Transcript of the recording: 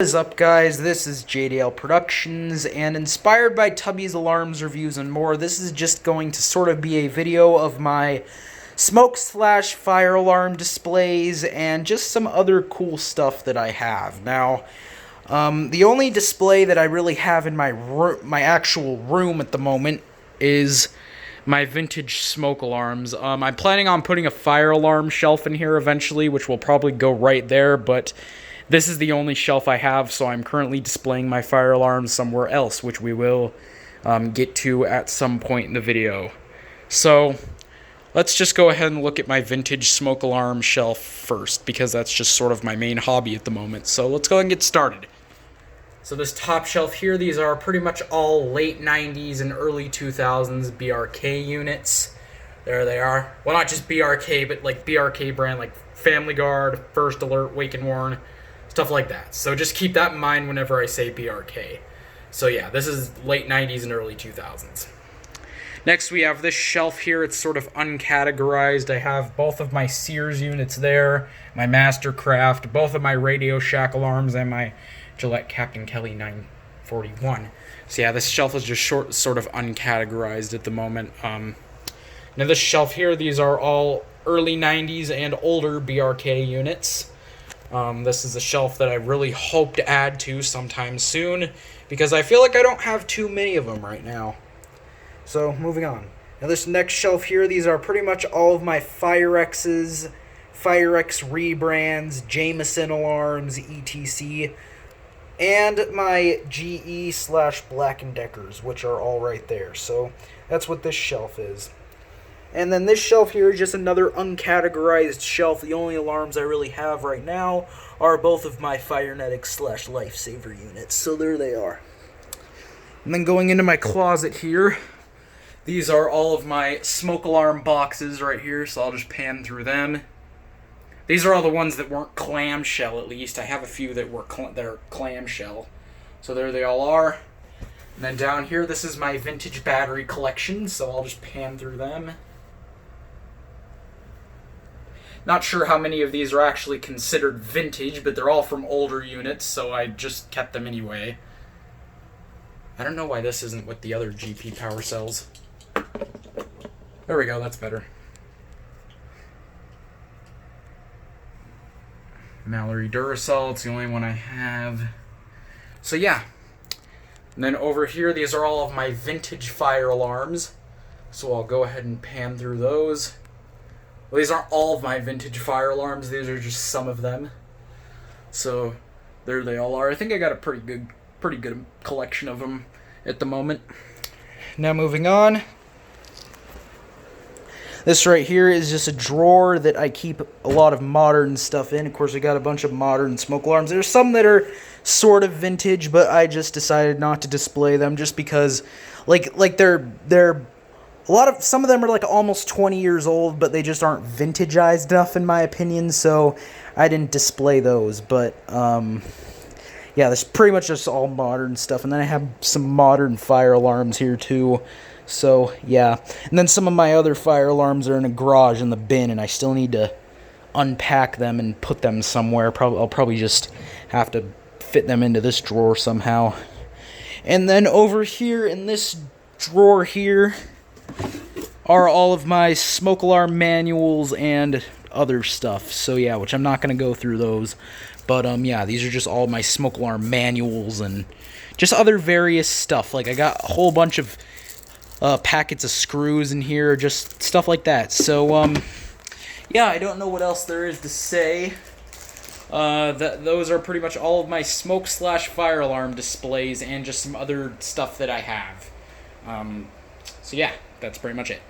What is up, guys? This is JDL Productions, and inspired by Tubby's alarms, reviews, and more, this is just going to sort of be a video of my smoke/fire alarm displays and just some other cool stuff that I have. Now, the only display that I really have in my actual room at the moment is my vintage smoke alarms. I'm planning on putting a fire alarm shelf in here eventually, which will probably go right there, but this is the only shelf I have, so I'm currently displaying my fire alarms somewhere else, which we will get to at some point in the video. So let's just go ahead and look at my vintage smoke alarm shelf first, because that's just sort of my main hobby at the moment. So let's go ahead and get started. So this top shelf here, these are pretty much all late 90s and early 2000s BRK units. There they are. Well, not just BRK, but like BRK brand, like Family Guard, First Alert, Wake and Warn, stuff like that. So just keep that in mind whenever I say BRK. So yeah, this is late 90s and early 2000s. Next we have this shelf here. It's sort of uncategorized. I have both of my Sears units there, my Mastercraft, both of my Radio Shack alarms, and my Gillette Captain Kelly 941. So yeah, this shelf is just sort of uncategorized at the moment. Now this shelf here, these are all early 90s and older BRK units. This is a shelf that I really hope to add to sometime soon, because I feel like I don't have too many of them right now. So, moving on. Now this next shelf here, these are pretty much all of my Firexes, Firex rebrands, Jameson alarms, etc. And my GE/Black & Deckers, which are all right there. So, that's what this shelf is. And then this shelf here is just another uncategorized shelf. The only alarms I really have right now are both of my Firenetics/Lifesaver units. So there they are. And then going into my closet here, these are all of my smoke alarm boxes right here, so I'll just pan through them. These are all the ones that weren't clamshell, at least. I have a few that are clamshell. So there they all are. And then down here, this is my vintage battery collection, so I'll just pan through them. Not sure how many of these are actually considered vintage, but they're all from older units, so I just kept them anyway. I don't know why this isn't with the other GP power cells. There we go, that's better. Mallory Duracell, it's the only one I have. So yeah. And then over here, these are all of my vintage fire alarms. So I'll go ahead and pan through those. Well, these aren't all of my vintage fire alarms. These are just some of them. So there they all are. I think I got a pretty good collection of them at the moment. Now moving on. This right here is just a drawer that I keep a lot of modern stuff in. Of course, I got a bunch of modern smoke alarms. There's some that are sort of vintage, but I just decided not to display them just because, like they're some of them are like almost 20 years old, but they just aren't vintageized enough in my opinion, so I didn't display those. But yeah, that's pretty much just all modern stuff. And then I have some modern fire alarms here too. So yeah, and then some of my other fire alarms are in a garage in the bin, and I still need to unpack them and put them somewhere. I'll probably just have to fit them into this drawer somehow. And then over here in this drawer here are all of my smoke alarm manuals and other stuff. So yeah, which I'm not going to go through those. But yeah, these are just all my smoke alarm manuals and just other various stuff. Like I got a whole bunch of packets of screws in here, just stuff like that. So yeah, I don't know what else there is to say. Those are pretty much all of my smoke/fire alarm displays and just some other stuff that I have. So yeah, that's pretty much it.